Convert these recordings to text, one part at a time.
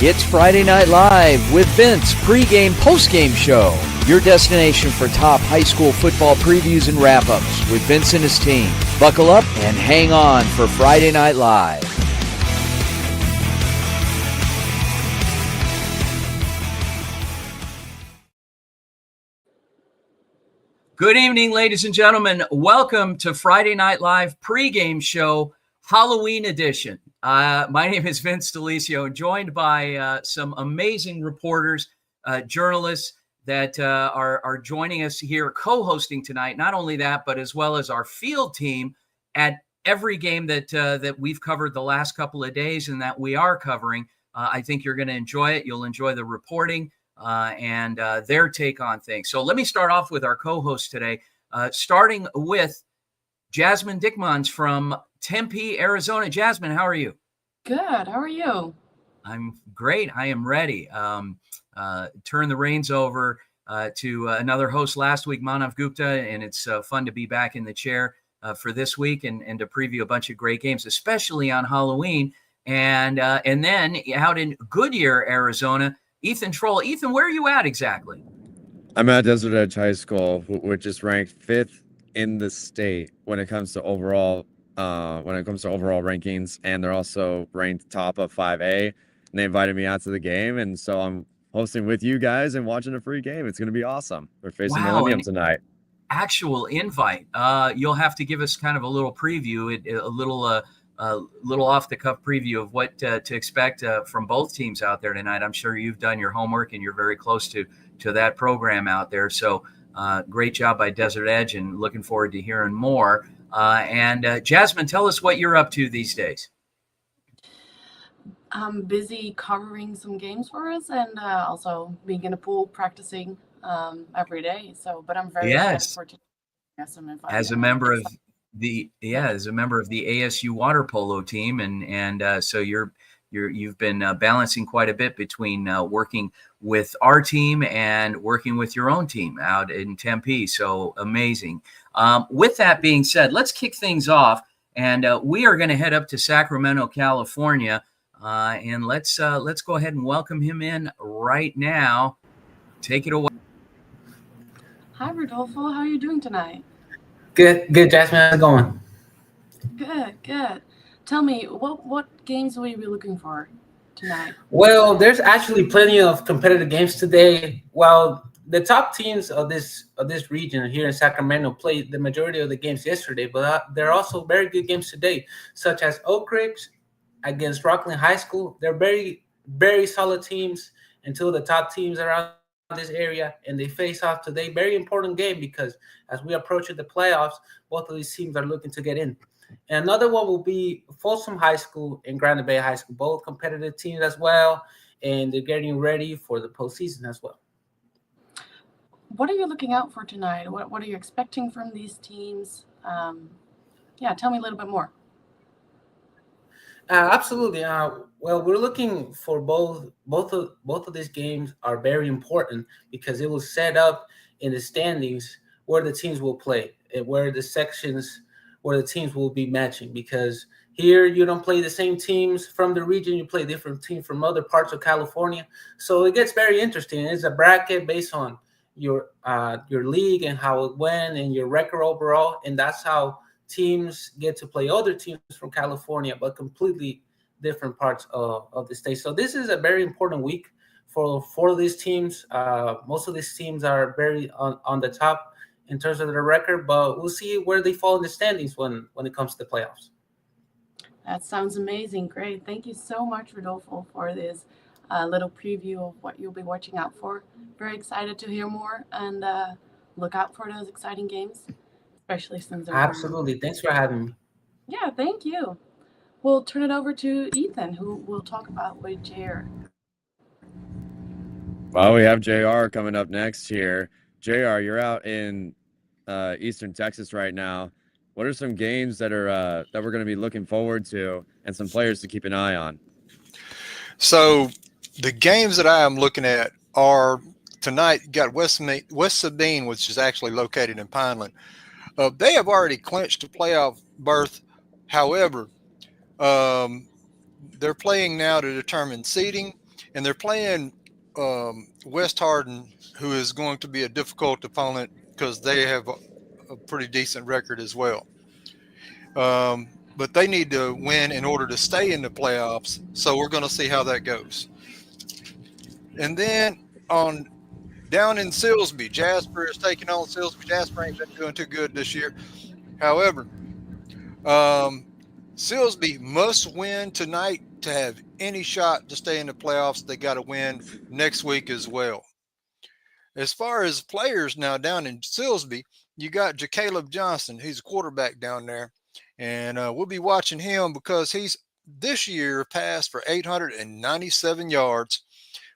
It's Friday Night Live with Vince, pregame, postgame show. Your destination for top high school football previews and wrap-ups with Vince and his team. Buckle up and hang on for Friday Night Live. Good evening, ladies and gentlemen. Welcome to Friday Night Live pregame show, Halloween edition. My name is Vince DeLisio, joined by some amazing reporters, journalists that are joining us here, co-hosting tonight. Not only that, but as well as our field team at every game that we've covered the last couple of days and that we are covering. I think you're going to enjoy it. You'll enjoy the reporting and their take on things. So let me start off with our co-host today, starting with Jasmine Dickmans from Tempe, Arizona. Jasmine, how are you? Good. How are you? I'm great. I am ready. Turn the reins over to another host last week, Manav Gupta, and it's fun to be back in the chair for this week and to preview a bunch of great games, especially on Halloween. And then out in Goodyear, Arizona, Ethan Troll. Ethan, where are you at exactly? I'm at Desert Edge High School, which is ranked 5th in the state when it comes to overall rankings, and they're also ranked top of 5A. And they invited me out to the game, and so I'm hosting with you guys and watching a free game. It's going to be awesome. We're facing Millennium tonight. Actual invite. You'll have to give us kind of a little preview, a little off-the-cuff preview of what to expect from both teams out there tonight. I'm sure you've done your homework and you're very close to that program out there. So great job by Desert Edge, and looking forward to hearing more. And Jasmine, tell us what you're up to these days. I'm busy covering some games for us and also being in a pool practicing every day. But I'm very excited for today. As a member of the ASU water polo team, and so you've been balancing quite a bit between working with our team and working with your own team out in Tempe. So amazing. With that being said, let's kick things off, and we are going to head up to Sacramento, California, and let's go ahead and welcome him in right now. Take it away. Hi, Rodolfo. How are you doing tonight? Good, Jasmine. How's it going? Good. Tell me, what games will you be looking for tonight? Well, there's actually plenty of competitive games today. Well, the top teams of this region here in Sacramento played the majority of the games yesterday, but there are also very good games today, such as Oak Ridge against Rockland High School. They're very, very solid teams, and two of the top teams around this area, and they face off today. Very important game because as we approach the playoffs, both of these teams are looking to get in. And another one will be Folsom High School and Granite Bay High School, both competitive teams as well, and they're getting ready for the postseason as well. What are you looking out for tonight? What are you expecting from these teams? Tell me a little bit more. Absolutely. Well, we're looking for both of these games are very important because it will set up in the standings where the teams will play and where the sections where the teams will be matching. Because here you don't play the same teams from the region, you play different teams from other parts of California. So it gets very interesting. It's a bracket based on your league and how it went and your record overall, and that's how teams get to play other teams from California, but completely different parts of the state. So this is a very important week for these teams. Most of these teams are very on the top in terms of their record, but we'll see where they fall in the standings when it comes to the playoffs. That sounds amazing. Great. Thank you so much, Rodolfo, for this little preview of what you'll be watching out for. Very excited to hear more and look out for those exciting games. Especially since Absolutely. Thanks for having me. Yeah, thank you. We'll turn it over to Ethan, who will talk about with JR. Well, we have JR coming up next here. JR, you're out in Eastern Texas right now. What are some games that we're going to be looking forward to and some players to keep an eye on? So the games that I am looking at are tonight. You got West Sabine, which is actually located in Pineland. They have already clinched a playoff berth. However, they're playing now to determine seeding, and they're playing West Hardin, who is going to be a difficult opponent because they have a pretty decent record as well. But they need to win in order to stay in the playoffs. So we're going to see how that goes. And then on down in Silsbee, Jasper is taking on Silsbee. Jasper ain't been doing too good this year. However, Silsbee must win tonight to have any shot to stay in the playoffs. They got to win next week as well. As far as players now down in Silsbee, you got Jacaleb Johnson. He's a quarterback down there. And we'll be watching him because he's this year passed for 897 yards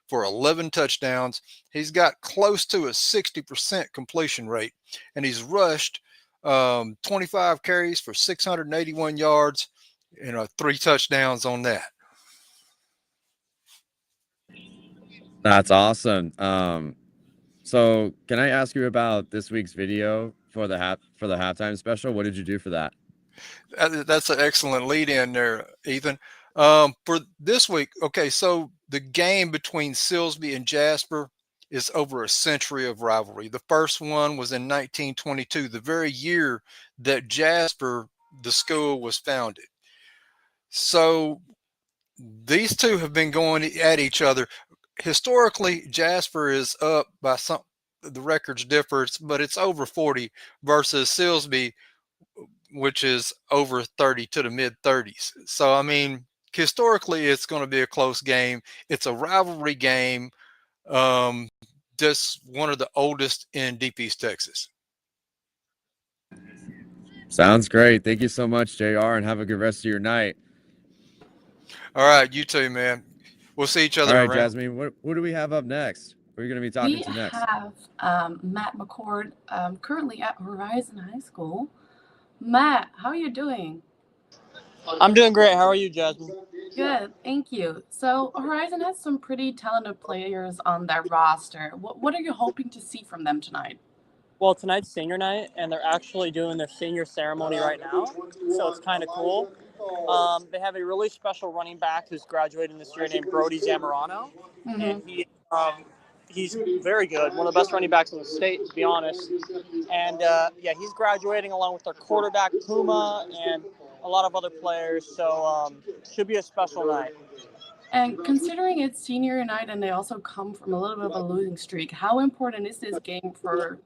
for 11 touchdowns. He's got close to a 60% completion rate, and he's rushed 25 carries for 681 yards and 3 touchdowns on that. That's awesome. So can I ask you about this week's video for the halftime special? What did you do for that? That's an excellent lead in there, Ethan. For this week, okay, so the game between Silsbee and Jasper is over a century of rivalry. The first one was in 1922, the very year that Jasper, the school, was founded. So these two have been going at each other. Historically, Jasper is up by some, the records differs, but it's over 40 versus Silsbee, which is over 30 to the mid 30s. So, I mean, historically, it's going to be a close game. It's a rivalry game. Just one of the oldest in Deep East Texas. Sounds great. Thank you so much, JR, and have a good rest of your night. All right, you too, man. We'll see each other All right, around. Jasmine, who do we have up next? Who are you going to be talking to next? We have Matt McCord, currently at Horizon High School. Matt, how are you doing? I'm doing great. How are you, Jasmine? Good, thank you. So Horizon has some pretty talented players on their roster. What are you hoping to see from them tonight? Well, tonight's senior night, and they're actually doing their senior ceremony right now, so it's kind of cool. They have a really special running back who's graduating this year named Brody Zamorano, and he's very good, one of the best running backs in the state, to be honest. And he's graduating along with their quarterback Puma and a lot of other players, so should be a special night. And considering it's senior night and they also come from a little bit of a losing streak, how important is this game for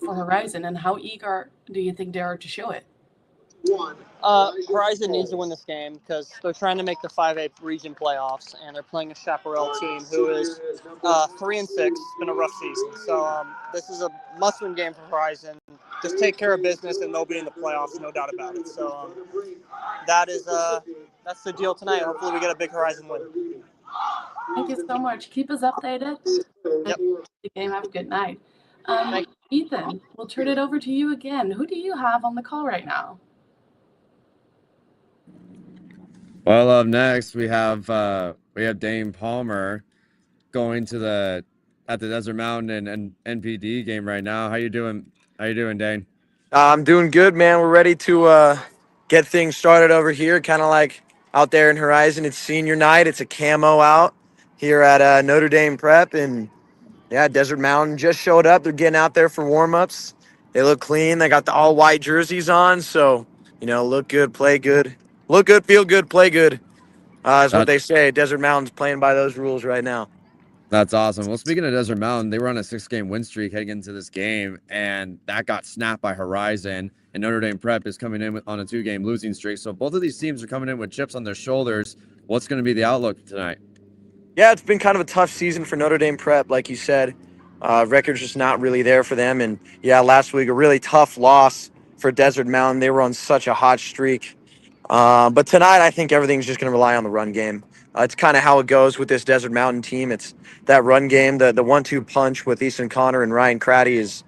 Horizon, and how eager do you think they are to show it? Horizon needs to win this game because they're trying to make the 5A region playoffs, and they're playing a Chaparral team who is 3-6. It's been a rough season, so this is a must-win game for Horizon. Just take care of business, and they'll be in the playoffs, no doubt about it. So that's the deal tonight. Hopefully, we get a big Horizon win. Thank you so much. Keep us updated. Yep. The game. Have a good night. Ethan, we'll turn it over to you again. Who do you have on the call right now? Well, up next we have Dane Palmer going to the Desert Mountain and NPD game right now. How you doing? How you doing, Dane? I'm doing good, man. We're ready to get things started over here, kind of like out there in Horizon. It's senior night. It's a camo out here at Notre Dame Prep, and yeah, Desert Mountain just showed up. They're getting out there for warm-ups. They look clean. They got the all-white jerseys on, so look good, play good. Look good, feel good, play good. Is what they say. Desert Mountain's playing by those rules right now. That's awesome. Well, speaking of Desert Mountain, they were on a 6-game win streak heading into this game, and that got snapped by Horizon. And Notre Dame Prep is coming in on a 2-game losing streak. So both of these teams are coming in with chips on their shoulders. What's going to be the outlook tonight? Yeah, it's been kind of a tough season for Notre Dame Prep, like you said. Record's just not really there for them. And yeah, last week, a really tough loss for Desert Mountain. They were on such a hot streak. But tonight, I think everything's just going to rely on the run game. It's kind of how it goes with this Desert Mountain team. It's that run game, the 1-2 punch with Easton Connor and Ryan Craddy has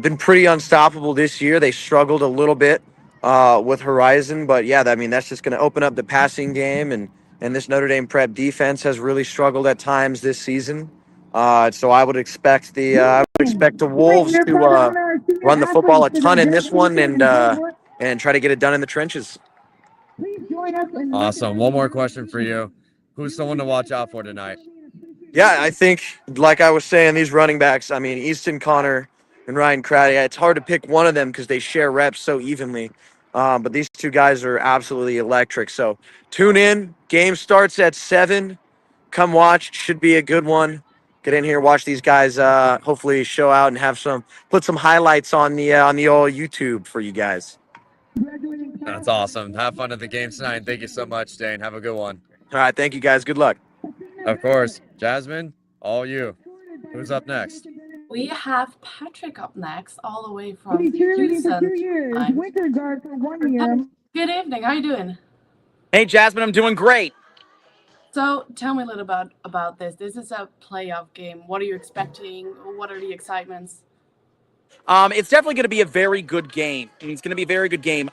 been pretty unstoppable this year. They struggled a little bit with Horizon, but yeah, that's just going to open up the passing game, and this Notre Dame Prep defense has really struggled at times this season. So I would expect the Wolves to run the football a ton in this one and try to get it done in the trenches. Awesome. One more question for you. who's someone to watch out for tonight? Yeah, I think, like I was saying, these running backs, I mean, Easton Connor and Ryan Craddy, it's hard to pick one of them because they share reps so evenly. But these two guys are absolutely electric. So tune in. Game starts at 7. Come watch. Should be a good one. Get in here, watch these guys hopefully show out and put some highlights on the old YouTube for you guys. That's awesome. Have fun at the game tonight. Thank you so much, Dane. Have a good one. All right, thank you guys. Good luck. Of course. Jasmine, all you. Who's up next? We have Patrick up next, all the way from Houston. Wicker guard for 1 year. Good evening. How you doing? Hey, Jasmine, I'm doing great. So tell me a little about this. This is a playoff game. What are you expecting? What are the excitements? It's definitely going to be a very good game. It's going to be a very good game.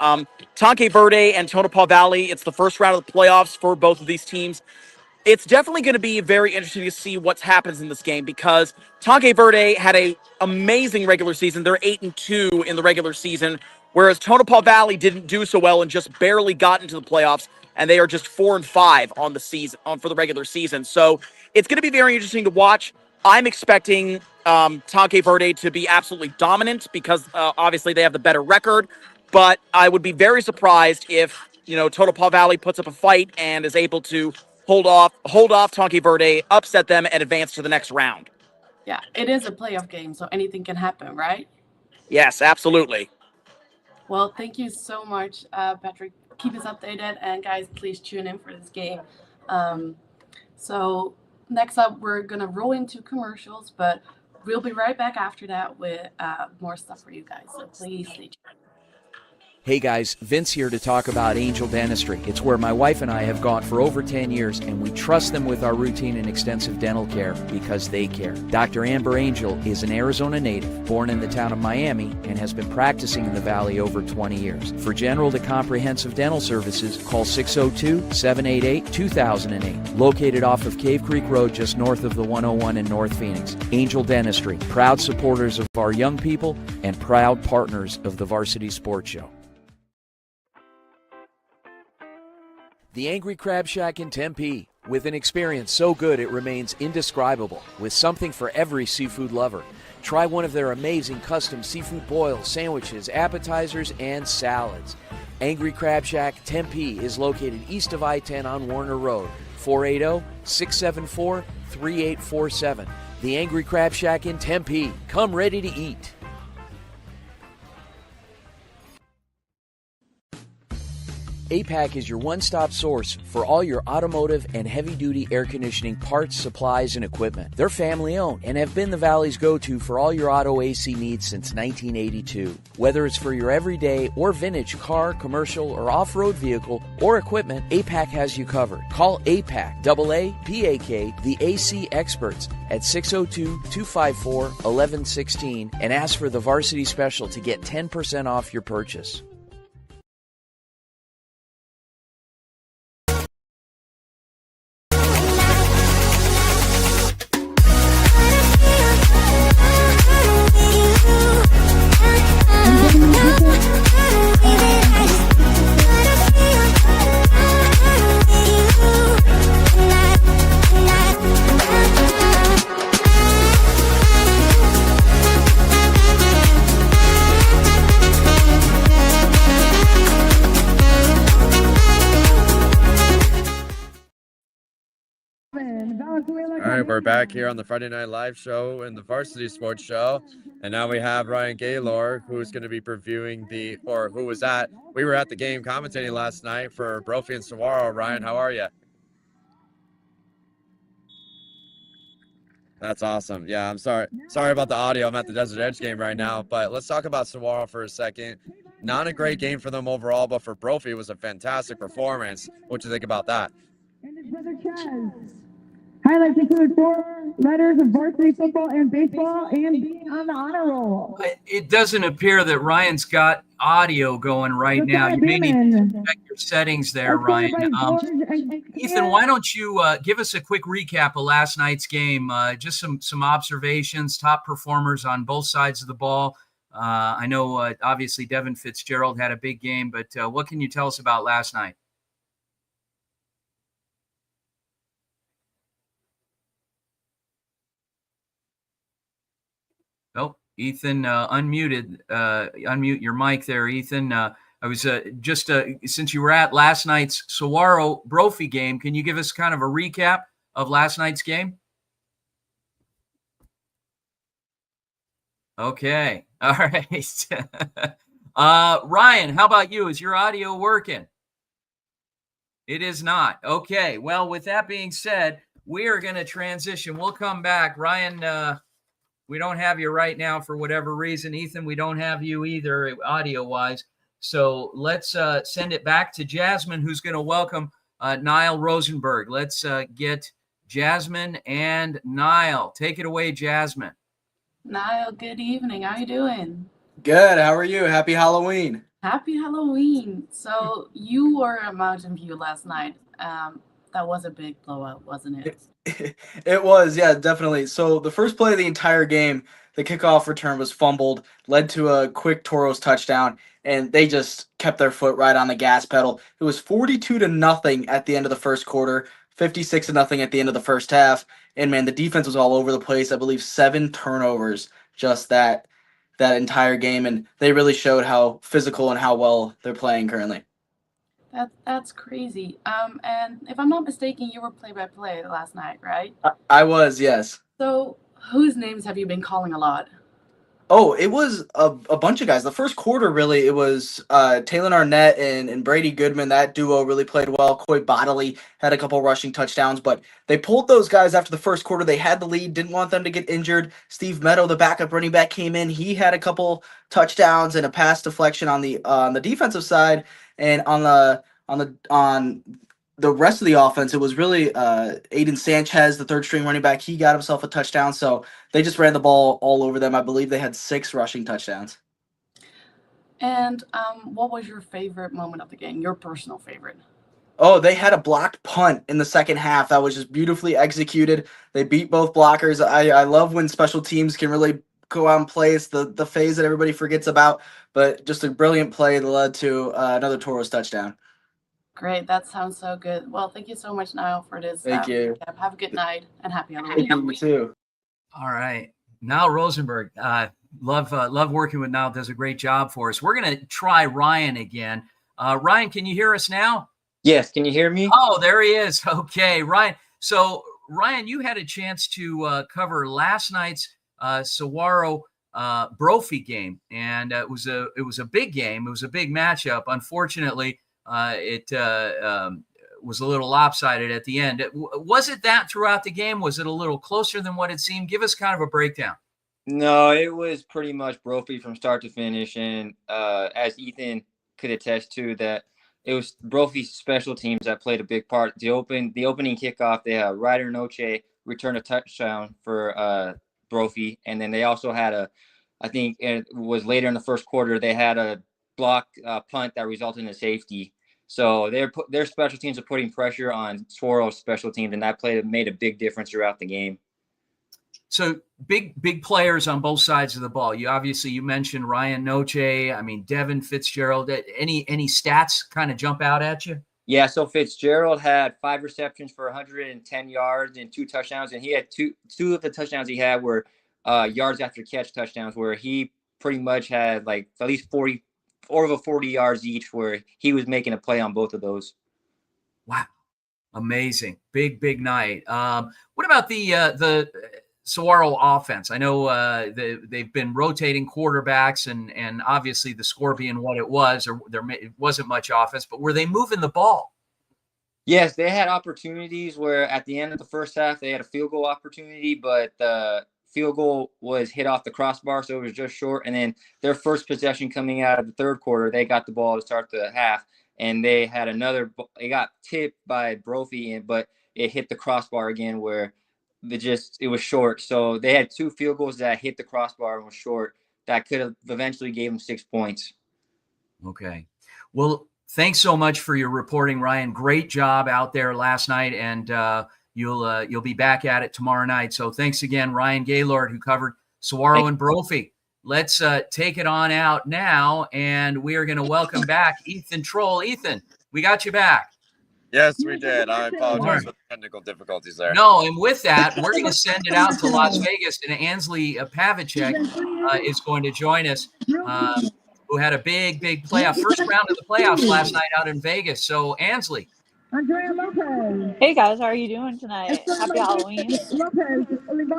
Tonke Verde and Tonopah Valley, it's the first round of the playoffs for both of these teams. It's definitely going to be very interesting to see what happens in this game because Tonke Verde had an amazing regular season. They're 8-2 in the regular season, whereas Tonopah Valley didn't do so well and just barely got into the playoffs, and they are just 4-5 on the season for the regular season. So it's going to be very interesting to watch. I'm expecting Tonke Verde to be absolutely dominant because obviously they have the better record, but I would be very surprised if Tonopah Valley puts up a fight and is able to hold off Tonke Verde, upset them, and advance to the next round. Yeah, it is a playoff game, so anything can happen, right? Yes, absolutely. Well, thank you so much, Patrick. Keep us updated, and guys, please tune in for this game. So next up, we're gonna roll into commercials, but we'll be right back after that with more stuff for you guys. So please stay tuned. Hey guys, Vince here to talk about Angel Dentistry. It's where my wife and I have gone for over 10 years, and we trust them with our routine and extensive dental care because they care. Dr. Amber Angel is an Arizona native, born in the town of Miami, and has been practicing in the Valley over 20 years. For general to comprehensive dental services, call 602-788-2008. Located off of Cave Creek Road, just north of the 101 in North Phoenix. Angel Dentistry, proud supporters of our young people and proud partners of the Varsity Sports Show. The Angry Crab Shack in Tempe, with an experience so good it remains indescribable, with something for every seafood lover. Try one of their amazing custom seafood boils, sandwiches, appetizers, and salads. Angry Crab Shack Tempe is located east of I-10 on Warner Road, 480-674-3847. The Angry Crab Shack in Tempe. Come ready to eat. APAC is your one-stop source for all your automotive and heavy-duty air conditioning parts, supplies, and equipment. They're family-owned and have been the Valley's go-to for all your auto AC needs since 1982. Whether it's for your everyday or vintage car, commercial, or off-road vehicle or equipment, APAC has you covered. Call APAC, AAPAK, the AC experts at 602-254-1116 and ask for the Varsity Special to get 10% off your purchase. All right, we're back here on the Friday Night Live show and the Varsity Sports Show. And now we have Ryan Gaylor, who's going to be previewing we were at the game commentating last night for Brophy and Saguaro. Ryan, how are you? That's awesome. Yeah, I'm sorry about the audio. I'm at the Desert Edge game right now, but let's talk about Saguaro for a second. Not a great game for them overall, but for Brophy, it was a fantastic performance. What do you think about that? And his brother Chaz. Highlights include 4 letters of varsity football and baseball and being on the honor roll. It doesn't appear that Ryan's got audio going right now. You may need to check your settings there, Ryan. Ethan, why don't you give us a quick recap of last night's game? Just some observations, top performers on both sides of the ball. I know obviously Devin Fitzgerald had a big game, but what can you tell us about last night? Ethan, unmute your mic there, Ethan. I was just since you were at last night's Saguaro Brophy game, can you give us kind of a recap of last night's game? Okay. All right. Ryan, how about you? Is your audio working? It is not. Okay. Well, with that being said, we are going to transition. We'll come back. Ryan, we don't have you right now for whatever reason. Ethan, we don't have you either audio-wise. So let's send it back to Jasmine, who's going to welcome Niall Rosenberg. Let's get Jasmine and Niall. Take it away, Jasmine. Niall, good evening. How you doing? Good. How are you? Happy Halloween. Happy Halloween. So you were at Mountain View last night. That was a big blowout, wasn't it? It was, yeah, definitely. So the first play of the entire game, the kickoff return was fumbled, led to a quick Toros touchdown, and they just kept their foot right on the gas pedal. It was 42-0 at the end of the first quarter, 56-0 at the end of the first half. And man, the defense was all over the place. I believe 7 turnovers just that entire game, and they really showed how physical and how well they're playing currently. That's crazy. And if I'm not mistaken, you were play-by-play last night, right? I was, yes. So whose names have you been calling a lot? Oh, it was a bunch of guys. The first quarter, really, it was Taylor Arnett and Brady Goodman. That duo really played well. Coy Bodley had a couple rushing touchdowns, but they pulled those guys after the first quarter. They had the lead, didn't want them to get injured. Steve Meadow, the backup running back, came in. He had a couple touchdowns and a pass deflection on the defensive side, and on the rest of the offense, it was really Aiden Sanchez, the third string running back. He got himself a touchdown. So they just ran the ball all over them. I believe they had 6 rushing touchdowns. And what was your favorite moment of the game, your personal favorite? Oh, they had a blocked punt in the second half that was just beautifully executed. They beat both blockers. I love when special teams can really go out and play. It's the phase that everybody forgets about. But just a brilliant play that led to another Toros touchdown. Great. That sounds so good. Well, thank you so much, Niall, for this. Thank you. Recap. Have a good night and happy Halloween. Thank you too. All right. Niall Rosenberg. Love working with Niall. Does a great job for us. We're going to try Ryan again. Ryan, can you hear us now? Yes. Can you hear me? Oh, there he is. Okay, Ryan. So, Ryan, you had a chance to cover last night's Saguaro Brophy game, and it was a big game. It was a big matchup. Unfortunately, it was a little lopsided at the end. Was it that throughout the game? Was it a little closer than what it seemed? Give us kind of a breakdown. No, it was pretty much Brophy from start to finish. And as Ethan could attest to, that it was Brophy's special teams that played a big part. The opening kickoff, they had Ryder Noche return a touchdown for Brophy. And then they also had I think it was later in the first quarter, they had a block punt that resulted in a safety. So their special teams are putting pressure on Saguaro's special teams, and that made a big difference throughout the game. So big players on both sides of the ball. You mentioned Ryan Noche. I mean, Devin Fitzgerald. Any stats kind of jump out at you? Yeah, so Fitzgerald had 5 receptions for 110 yards and 2 touchdowns, and he had two of the touchdowns he had were yards after catch touchdowns, where he pretty much had like at least 40 yards each, where he was making a play on both of those. Wow. Amazing. Big night. What about the Saguaro offense? I know they've been rotating quarterbacks and obviously the score being what it was, or it wasn't much offense, but were they moving the ball? Yes, they had opportunities where at the end of the first half, they had a field goal opportunity, but the field goal was hit off the crossbar, so it was just short. And then their first possession coming out of the third quarter, they got the ball to start the half, and they had it got tipped by Brophy, but it hit the crossbar again where it was short. So they had 2 field goals that hit the crossbar and was short that could have eventually gave them 6 points. Okay. Well, thanks so much for your reporting, Ryan. Great job out there last night, and you'll be back at it tomorrow night. So thanks again, Ryan Gaylord, who covered Saguaro and Brophy. Let's take it on out now, and we are going to welcome back Ethan Troll. Ethan, we got you back. Yes, we did. I apologize Right. for the technical difficulties there. No, and with that, we're going to send it out to Las Vegas, and Ansley Pavicek is going to join us, who had a big playoff, first round of the playoffs last night out in Vegas. So, Ansley. Hey guys, how are you doing tonight? Happy Halloween.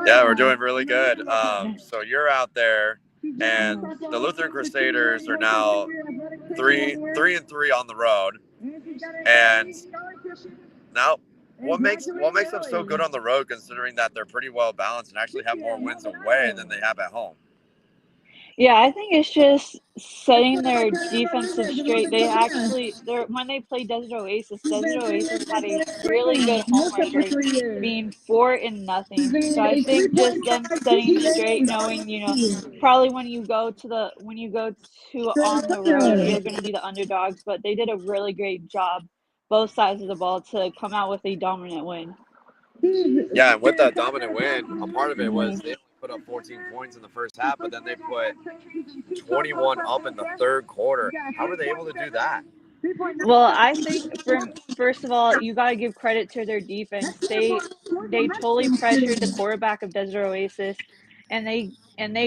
Yeah, we're doing really good. So you're out there, and the Lutheran Crusaders are now 3-3 on the road. And now, what makes them so good on the road, considering that they're pretty well balanced and actually have more wins away than they have at home? Yeah, I think it's just setting their defensive straight. When they played Desert Oasis had a really good home record, being 4-0. So I think just them setting straight, knowing, probably when you go to on the road, you're going to be the underdogs, but they did a really great job, both sides of the ball, to come out with a dominant win. Yeah, and with that dominant win, a part of it was they only put up 14 points in the first half, but then they put 21 up in the third quarter. How were they able to do that? Well, I think first of all, you got to give credit to their defense. They totally pressured the quarterback of Desert Oasis, and they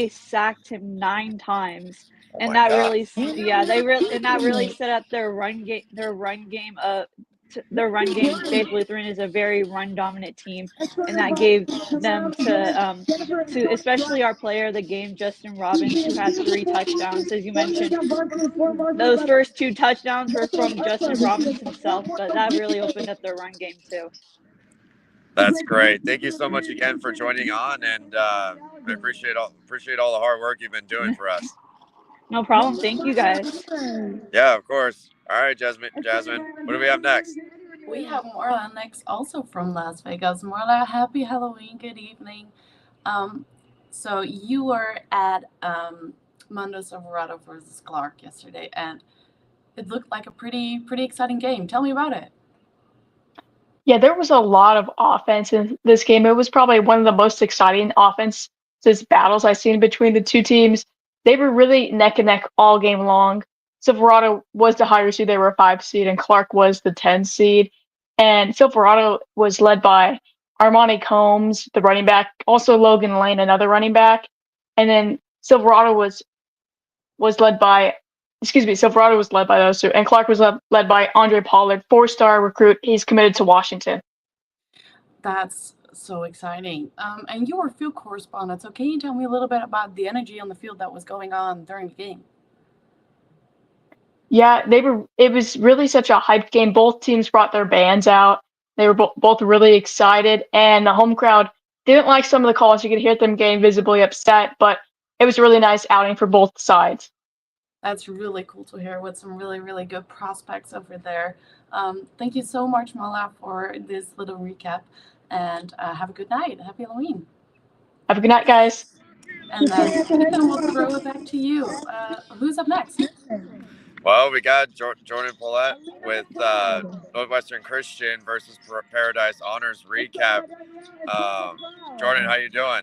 sacked him 9 times. Oh And my that God. really set up their run game. Their run game. Faith Lutheran is a very run dominant team, and that gave them to especially our player of the game, Justin Robbins, who had 3 touchdowns, as you mentioned. Those first 2 touchdowns were from Justin Robbins himself, but that really opened up their run game too. That's great. Thank you so much again for joining on, and I appreciate all the hard work you've been doing for us. No problem. Thank you guys. Yeah, of course. All right, Jasmine, what do we have next? We have Marla next, also from Las Vegas. Marla, happy Halloween. Good evening. So you were at Mundo Silverado versus Clark yesterday, and it looked like a pretty exciting game. Tell me about it. Yeah, there was a lot of offense in this game. It was probably one of the most exciting offenses battles I've seen between the two teams. They were really neck and neck all game long. Silverado was the higher seed. They were a 5 seed, and Clark was the 10 seed. And Silverado was led by Armani Combs, the running back, also Logan Lane, another running back. And then Silverado was led by those two. And Clark was led by Andre Pollard, 4-star recruit. He's committed to Washington. That's so exciting. And you were field correspondent, so can you tell me a little bit about the energy on the field that was going on during the game? Yeah, it was really such a hyped game. Both teams brought their bands out. They were both really excited, and the home crowd didn't like some of the calls. You could hear them getting visibly upset, but it was a really nice outing for both sides. That's really cool to hear, with some really good prospects over there. Thank you so much, Mala, for this little recap, and have a good night. Happy Halloween. Have a good night, guys. And then we'll throw it back to you. Who's up next? Well, we got Jordan Paulette with Northwestern Christian versus Paradise Honors recap. Jordan, how you doing?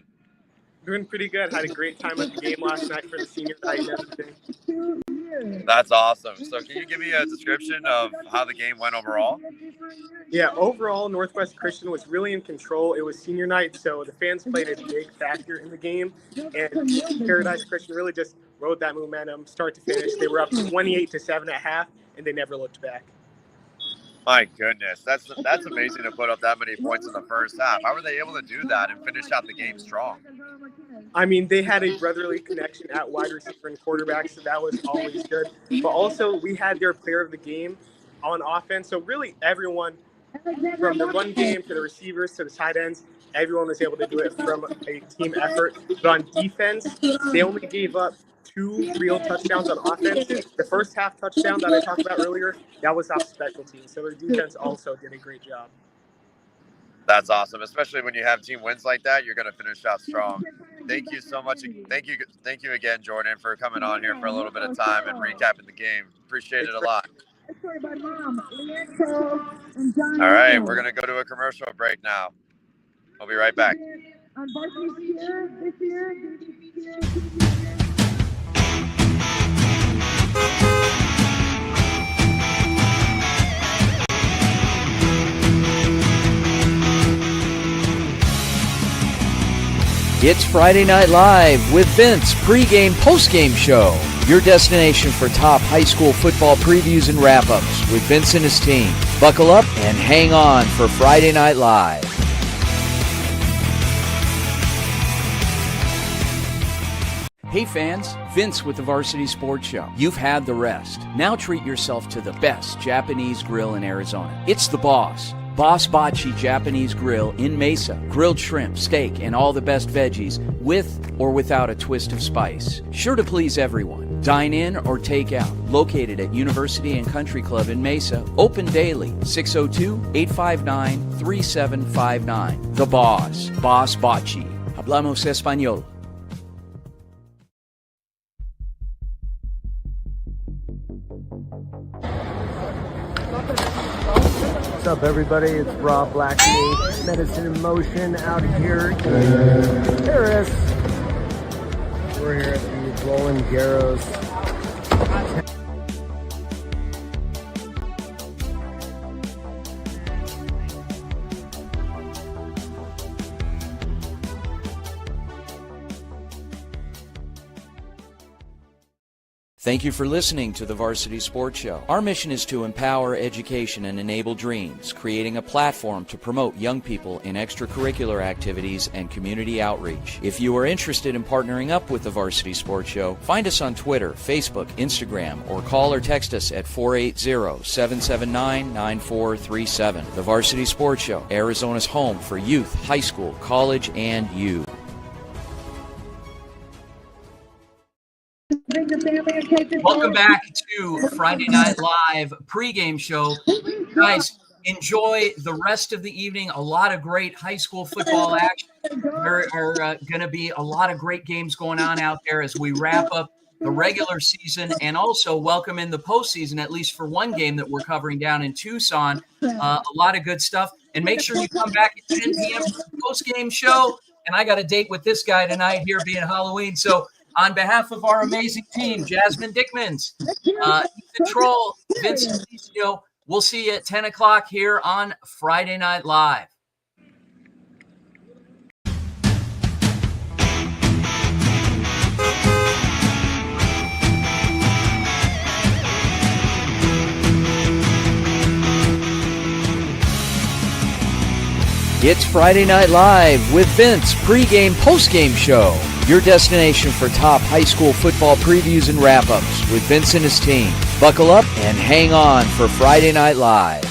Doing pretty good. Had a great time at the game last night for the senior night and everything. That's awesome. So can you give me a description of how the game went overall? Yeah, overall, Northwest Christian was really in control. It was senior night, so the fans played a big factor in the game. And Paradise Christian really just rode that momentum start to finish. They were up 28-7 at half, and they never looked back. My goodness, that's amazing to put up that many points in the first half. How were they able to do that and finish out the game strong? I mean, they had a brotherly connection at wide receiver and quarterback, so that was always good. But also, we had their player of the game on offense. So really everyone, from the run game to the receivers to the tight ends, everyone was able to do it from a team effort. But on defense, they only gave up 2 real touchdowns on offense. The first half touchdown that I talked about earlier, that was off special teams. So their defense also did a great job. That's awesome, especially when you have team wins like that. You're going to finish out strong. Thank you so much. Thank you again, Jordan, for coming on here for a little bit of time and recapping the game. Appreciate it a lot. All right, we're going to go to a commercial break now. We'll be right back. It's Friday Night Live with Vince, pregame, postgame show. Your destination for top high school football previews and wrap-ups with Vince and his team. Buckle up and hang on for Friday Night Live. Hey fans, Vince with the Varsity Sports Show. You've had the rest. Now treat yourself to the best Japanese grill in Arizona. It's the Boss. Boss Bachi Japanese Grill in Mesa. Grilled shrimp, steak, and all the best veggies with or without a twist of spice. Sure to please everyone. Dine in or take out. Located at University and Country Club in Mesa. Open daily. 602-859-3759. The Boss. Boss Bachi. Hablamos Español. What's up, everybody? It's Rob Blackney, Medicine in Motion, out here in Paris. We're here at the Roland Garros. Thank you for listening to the Varsity Sports Show. Our mission is to empower education and enable dreams, creating a platform to promote young people in extracurricular activities and community outreach. If you are interested in partnering up with the Varsity Sports Show, find us on Twitter, Facebook, Instagram, or call or text us at 480-779-9437. The Varsity Sports Show, Arizona's home for youth, high school, college, and you. Welcome back to Friday Night Live pregame show. Guys, enjoy the rest of the evening. A lot of great high school football action. There are going to be a lot of great games going on out there as we wrap up the regular season and also welcome in the postseason, at least for one game that we're covering down in Tucson. A lot of good stuff. And make sure you come back at 10 p.m. for the postgame show. And I got a date with this guy tonight here being Halloween. So on behalf of our amazing team, Jasmine Dickmans, Ethan Troll, Vince Alicio, we'll see you at 10 o'clock here on Friday Night Live. It's Friday Night Live with Vince, pregame, postgame show. Your destination for top high school football previews and wrap-ups with Vince and his team. Buckle up and hang on for Friday Night Live.